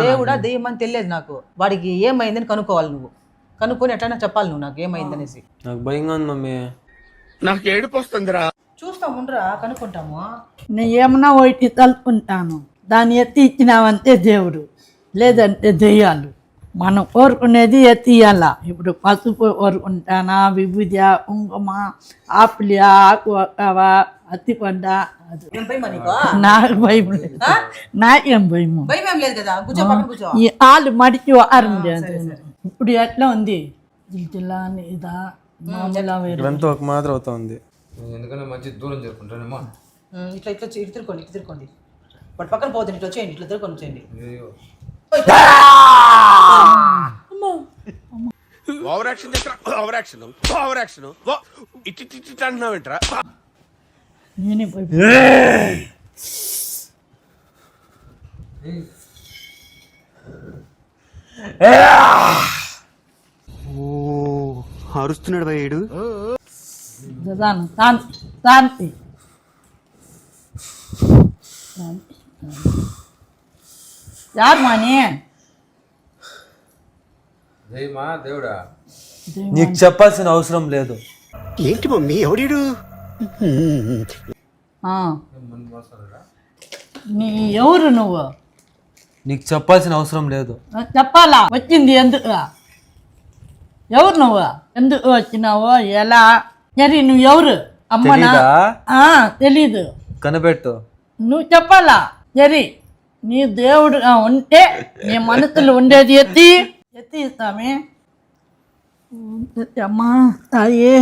దేవుడా దెయ్యం అని తెలియదు నాకు. వాడికి ఏమైందని కనుక్కోవాలి నువ్వు. కనుక్కొని ఎట్లా చెప్పాలి నువ్వు నాకు ఏమైందనేసి. నాకు భయంగా ఉంది మమ్మీ. నాకు ఏడుపు వస్తుందిరా. చూస్తాం ఉండరా కనుక్కుంటాము. నేను ఏమన్నా ఒకటి తలుపుకుంటాను, దాన్ని ఎత్తి ఇచ్చినావంటే దేవుడు, లేదంటే దెయ్యాలు. మనం కోరుకునేది ఎత్తియాల. ఇప్పుడు పసుపు కోరుకుంటానా, విభూజ, కుంకుమ, ఆపిలి, ఆకు అత్తిపండ. ఏం భయమా నీకు? నాకు భయం లేదు. నాకేం భయము? భయం ఏం లేదు కదా. కూర్చో పక్కన కూర్చో. ఈ ఆలు మడిచి వారం లేదు. ఇప్పుడు ఎట్లా ఉంది? జిల్లా ఇదా మామూలు వేరు. ఇదంతా ఒక మాత్రం అవుతుంది. ఎందుకంటే మంచి దూరం జరుపుకుంటానేమో. ఇట్లా ఇట్లా ఇటు తిరుకోండి, ఇటు తిరుకోండి. వాటి పక్కన పోతుంది, ఇట్లా వచ్చేయండి, ఇట్లా తిరుకొని వచ్చేయండి. ఓవర్ యాక్షన్ చేస్తా. ఓవర్ యాక్షన్ ఓవర్ యాక్షన్ ఇట్టి అంటున్నావేంట్రా? నేనే అరుస్తున్నాడు భయ్యాడు. శాంతి యారు మాని దైవమా దేవుడా? నీకు చెప్పాల్సిన అవసరం లేదు. ఏంటి మమ్మీ ఎవడీడు? నీ ఎవరు నువ్వు? నీకు చెప్పాల్సిన అవసరం లేదు. చెప్పాలా? వచ్చింది ఎందుకు? ఎవరు నువ్వు? ఎందుకు వచ్చినావు? ఎలా? సరే నువ్వు ఎవరు? అమ్మనా? తెలీదు. కనిపెట్టు. నువ్వు చెప్పాలా? సరే నీ దేవుడుగా ఉంటే నీ మనసులో ఉండేది ఎత్తి ఇస్తామే. అమ్మా తాయే.